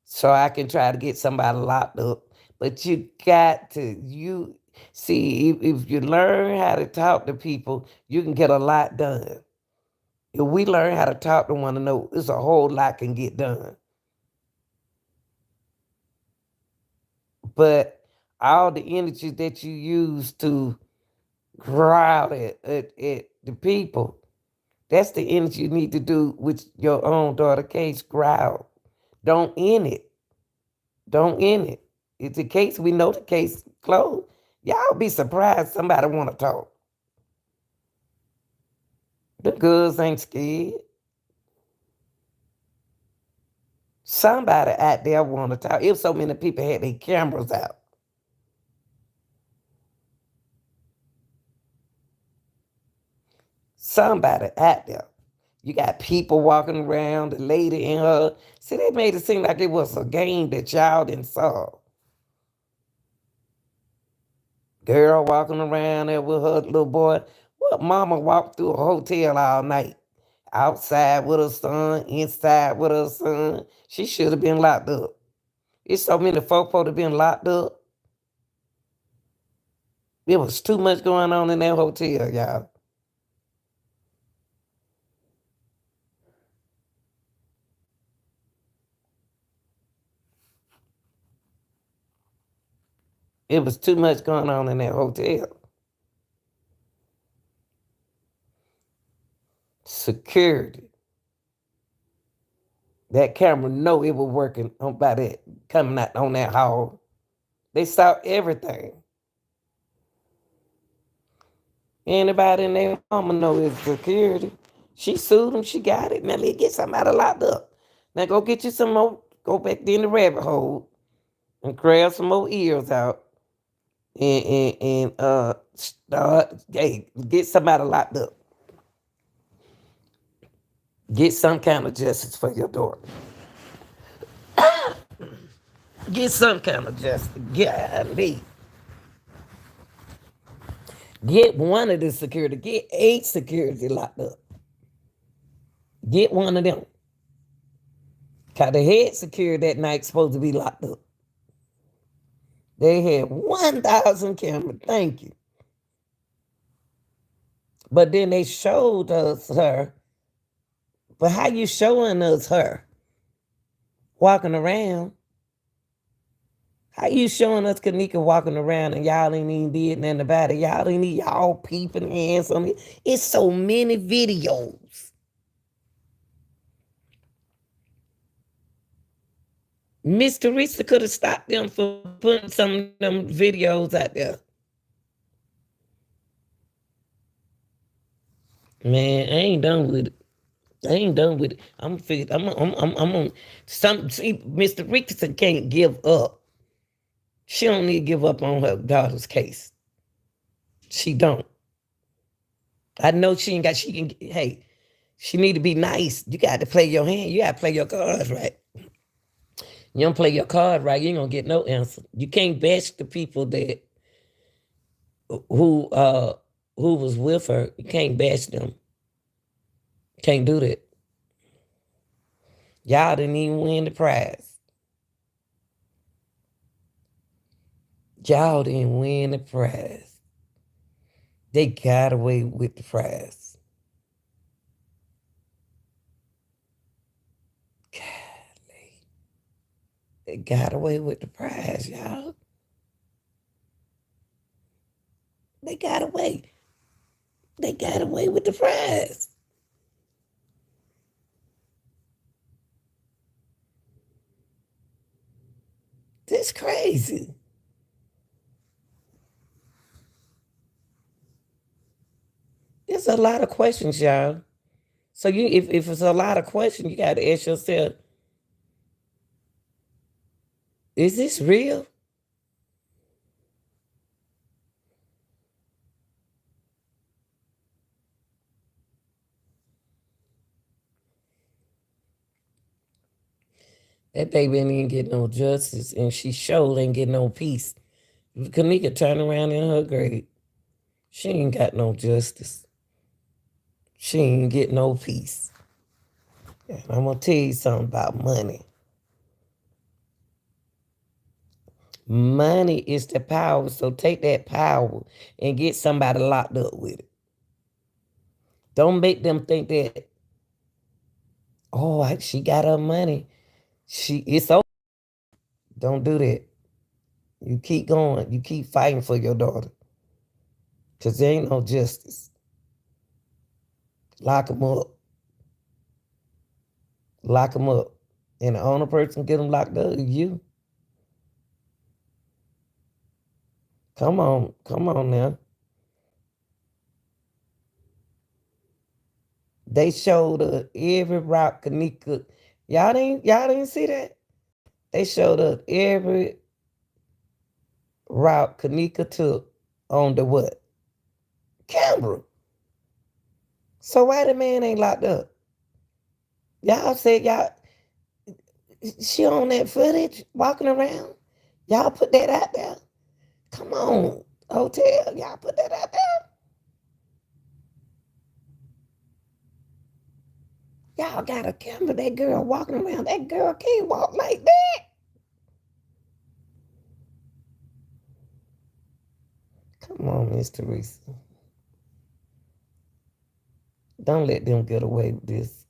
so I can try to get somebody locked up. But you got to, see, if you learn how to talk to people, you can get a lot done. If we learn how to talk to one another, there's a whole lot can get done. But all the energy that you use to growl at the people, That's the energy you need to do with your own daughter case. Growl. Don't end it. Don't end it. It's a case. We know the case closed. Y'all be surprised somebody want to talk. The girls ain't scared. Somebody out there want to talk. If so many people had their cameras out. Somebody out there. You got people walking around, the lady in her. See, they made it seem like it was a game that y'all didn't saw. Girl walking around there with her little boy. What mama walked through a hotel all night? Outside with her son, inside with her son. She should have been locked up. It's so many folk that have been locked up. There was too much going on in that hotel, y'all. It was too much going on in that hotel. Security. That camera know it was working on by that coming out on that hall. They saw everything. Anybody in their mama know it's security. She sued them. She got it. Now let's get somebody locked up. Now go get you some more. Go back in the rabbit hole and grab some more ears out and start. Hey, get somebody locked up. Get some kind of justice for your daughter. Get some kind of justice. Golly. Get one of the security. Get 8 security locked up. Get one of them. Cause the head security that night supposed to be locked up. They had 1,000 cameras. Thank you. But then they showed us her. But how you showing us her walking around? How you showing us Kanika walking around and y'all ain't even did nothing about it? Y'all ain't even y'all peeping hands on it. It's so many videos. Mr. Teresa could have stopped them from putting some of them videos out there. Man, I ain't done with it. I ain't done with it. I'm on some. See, Mr. Richardson can't give up. She don't need to give up on her daughter's case. She don't. I know she ain't got. She can. Hey, she need to be nice. You got to play your hand. You got to play your cards right. You don't play your card right, you ain't gonna get no answer. You can't bash the people that who was with her. You can't bash them. Can't do that. Y'all didn't even win the prize. Y'all didn't win the prize. They got away with the prize. Golly. They got away with the prize, y'all. They got away. They got away with the prize. This crazy. There's a lot of questions, y'all. So if it's a lot of questions, you got to ask yourself, is this real? That baby ain't get no justice, and she sure ain't get no peace. Kanika turn around in her grave. She ain't got no justice. She ain't get no peace. And I'm gonna tell you something about money. Money is the power, so take that power and get somebody locked up with it. Don't make them think that, oh, she got her money. It's over. Don't do that. You keep going. You keep fighting for your daughter. Because there ain't no justice. Lock them up. Lock them up. And the only person get them locked up is you. Come on now. They showed every route Kanika. Y'all didn't see that? They showed up every route Kanika took on the what? Camera. So why the man ain't locked up? Y'all said she on that footage walking around. Y'all put that out there. Come on, hotel. Y'all put that out there. Y'all got a camera. That girl walking around. That girl can't walk like that. Come on, Miss Teresa. Don't let them get away with this.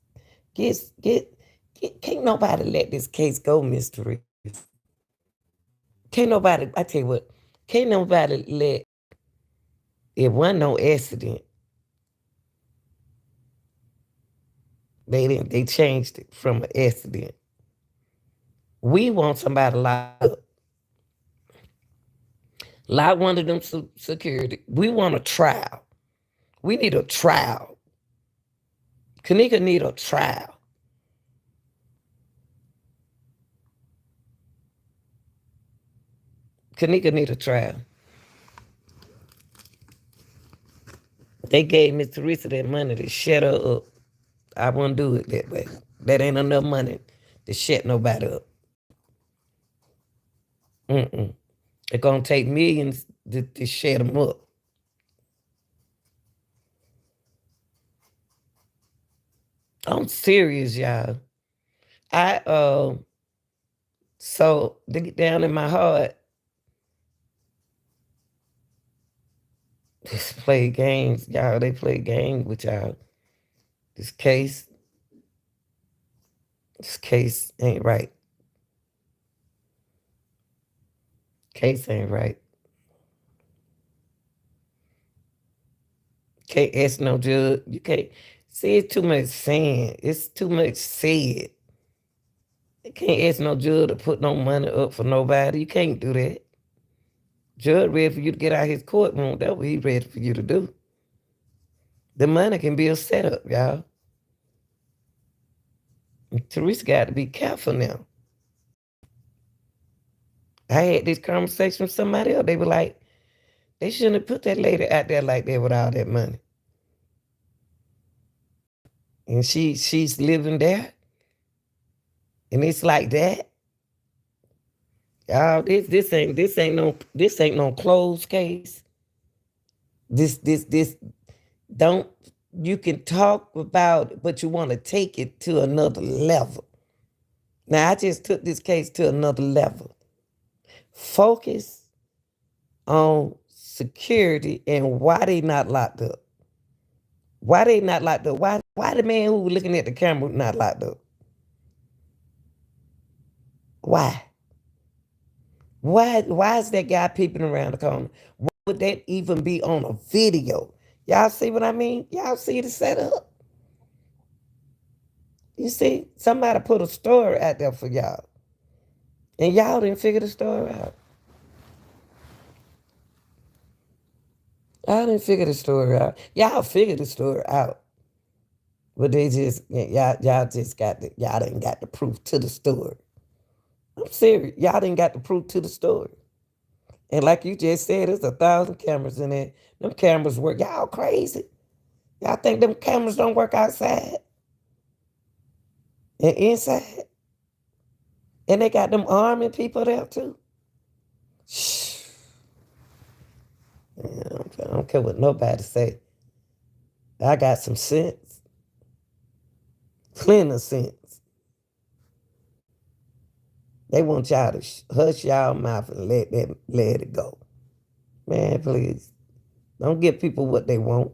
Can't nobody let this case go, Miss Teresa. Can't nobody, I tell you what, can't nobody let, it wasn't no accident. They changed it from an accident. We want somebody locked up. Like one of them security. We want a trial. We need a trial. Kanika need a trial. Kanika need a trial. They gave Miss Teresa that money to shut her up. I won't do it that way. That ain't enough money to shut nobody up. It's gonna take millions to shut them up. I'm serious, y'all. So deep down in my heart, just play games, y'all. They play games with y'all. This case ain't right. Case ain't right. Can't ask no judge. You can't see it's too much saying. It's too much said. You can't ask no judge to put no money up for nobody. You can't do that. Judge ready for you to get out his courtroom. That's what he ready for you to do. The money can be a setup, y'all. And Teresa got to be careful now. I had this conversation with somebody else. They were like, they shouldn't have put that lady out there like that with all that money. And she's living there. And it's like that. Y'all, this ain't no closed case. This don't, you can talk about it, but you want to take it to another level. Now I just took this case to another level. Focus on security and why they not locked up. Why they not locked up? Why the man who was looking at the camera not locked up? Why? Why is that guy peeping around the corner? Why would that even be on a video? Y'all see what I mean? Y'all see the setup? You see, somebody put a story out there for y'all. And y'all didn't figure the story out. Y'all didn't figure the story out. Y'all figured the story out. But they just, y'all just y'all didn't got the proof to the story. I'm serious. Y'all didn't got the proof to the story. And like you just said, there's 1,000 cameras in there. Them cameras work. Y'all crazy. Y'all think them cameras don't work outside and inside? And they got them arming people there too. Shh. Man, I don't care what nobody say. I got some sense. Plenty of sense. They want y'all to hush y'all mouth and let it go. Man, please. Don't give people what they want.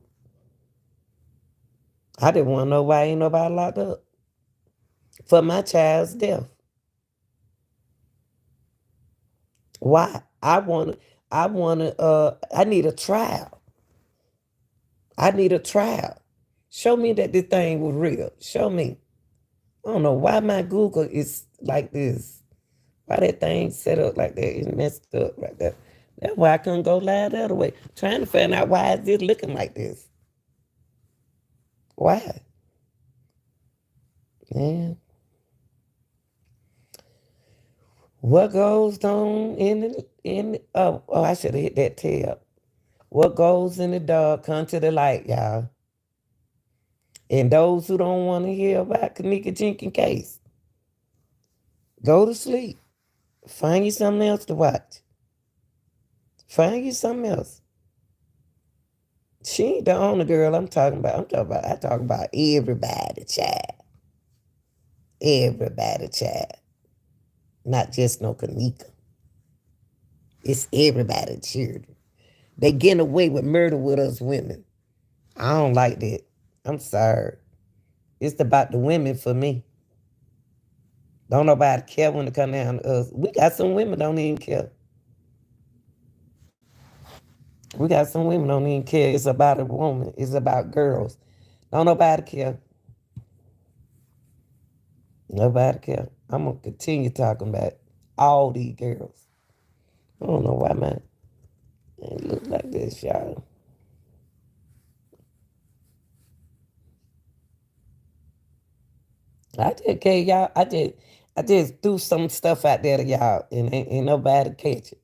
I didn't want to know why ain't nobody locked up. For my child's death. Why? I need a trial. I need a trial. Show me that this thing was real. Show me. I don't know why my Google is like this. Why that thing set up like that is messed up right there. That's why I couldn't go live the other way. Trying to find out why is this looking like this. Why? Yeah. What goes on oh I should have hit that tab. What goes in the dark come to the light, y'all. And those who don't want to hear about Kanika Jenkins case, go to sleep. Find you something else to watch. Find you something else. She ain't the only girl I'm talking about. I talk about everybody, child. Everybody, child. Not just no Kanika. It's everybody, children. They getting away with murder with us women. I don't like that. I'm sorry. It's about the women for me. Don't nobody care when it come down to us. We got some women don't even care. We got some women don't even care. It's about a woman. It's about girls. Don't nobody care. Nobody care. I'm gonna continue talking about all these girls. I don't know why man it look like this, y'all. I just gave y'all. I just threw some stuff out there to y'all, and ain't nobody catch it.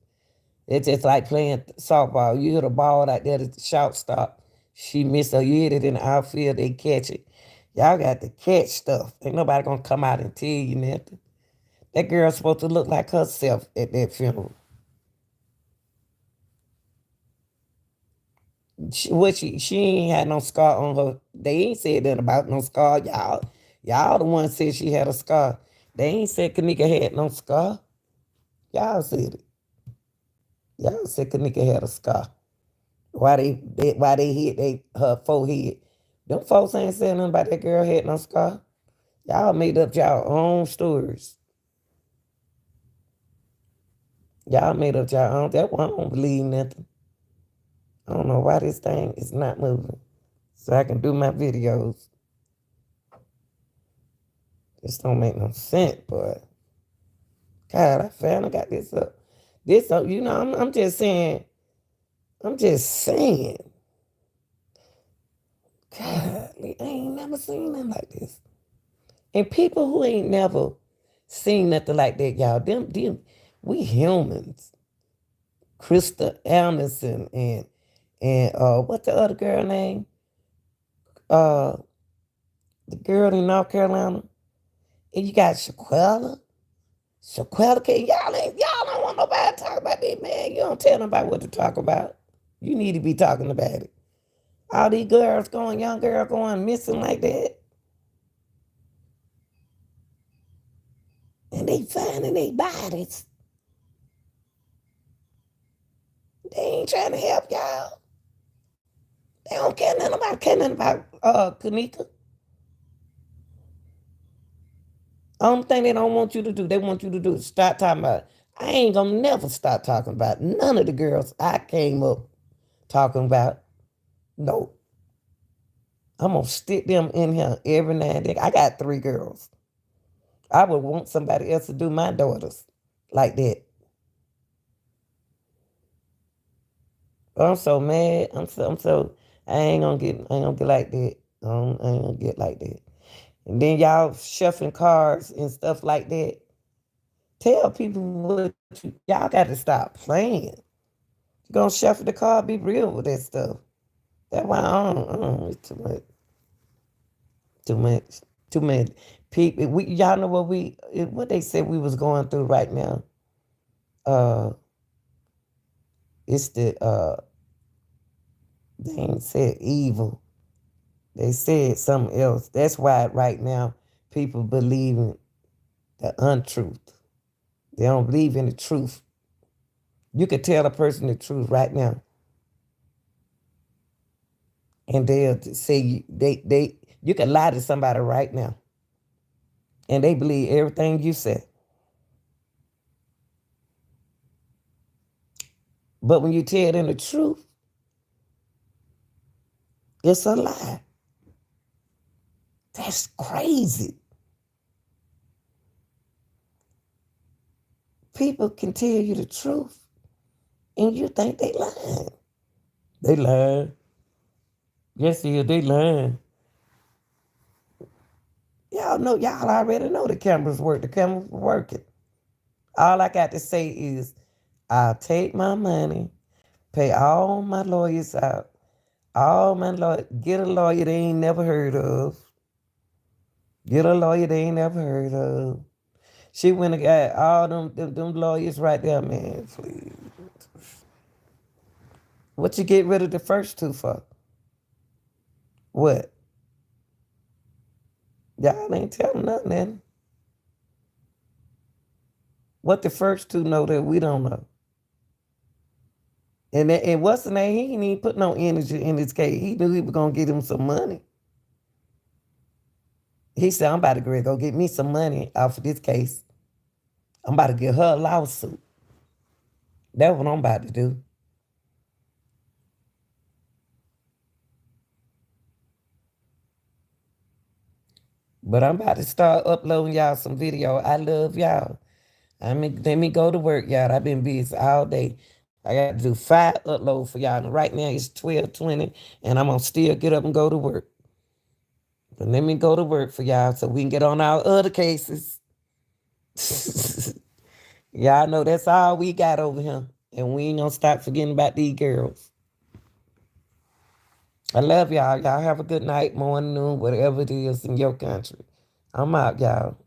It's just like playing softball. You hit a ball out there at the shortstop. She missed her. You hit it in the outfield. They catch it. Y'all got to catch stuff. Ain't nobody gonna come out and tell you nothing. That girl's supposed to look like herself at that funeral. She ain't had no scar on her. They ain't said nothing about no scar. Y'all the one said she had a scar. They ain't said Kanika had no scar. Y'all said it. Y'all said Kanika had a scar. Why they hit her forehead? Them folks ain't saying nothing about that girl had no scar. Y'all made up y'all own stories. Y'all made up y'all own. That's why I don't believe nothing. I don't know why this thing is not moving. So I can do my videos. This don't make no sense, but God, I finally got this up. This up, I'm just saying. I'm just saying. God, I ain't never seen nothing like this. And people who ain't never seen nothing like that, y'all, them, we humans. Krista Anderson and what's the other girl name? Uh, the girl in North Carolina. And you got Shaquella. Y'all don't want nobody to talk about that, man. You don't tell nobody what to talk about. You need to be talking about it. All these young girls going missing like that. And they finding their bodies. They ain't trying to help y'all. They don't care nothing about Kanika. Only thing they don't want you to do, they want you to do is start talking about it. I ain't gonna never stop talking about none of the girls I came up talking about. No. I'm gonna stick them in here every now and then. I got 3 girls. I would want somebody else to do my daughters like that. I'm so mad. I ain't gonna get like that. I ain't gonna get like that. And then y'all shuffling cars and stuff like that. Tell people y'all got to stop playing. You gonna shuffle the car, be real with that stuff. That's why it's too much. Too much. Too many people. Y'all know what they said we was going through right now. Uh it's they ain't said evil. They said something else. That's why right now people believe in the untruth. They don't believe in the truth. You could tell a person the truth right now. And they'll say you can lie to somebody right now. And they believe everything you say. But when you tell them the truth, it's a lie. That's crazy. People can tell you the truth, and you think they lying. They lying. Yes, yeah, they lying. Y'all already know the cameras work. The cameras working. All I got to say is, I'll take my money, pay all my lawyers out, all my lawyer, get a lawyer they ain't never heard of. Get a lawyer they ain't never heard of. She went and got all them lawyers right there, man. Please. What you get rid of the first two for? What? Y'all ain't telling nothing. What the first two know that we don't know? And what's the name? He ain't even put no energy in his case. He knew he was gonna get him some money. He said, I'm about to go get me some money off of this case. I'm about to get her a lawsuit. That's what I'm about to do. But I'm about to start uploading y'all some video. I love y'all. Let me go to work, y'all. I've been busy all day. I got to do 5 uploads for y'all. And right now it's 12:20, and I'm going to still get up and go to work. But let me go to work for y'all so we can get on our other cases. Y'all know that's all we got over here. And we ain't going to stop forgetting about these girls. I love y'all. Y'all have a good night, morning, noon, whatever it is in your country. I'm out, y'all.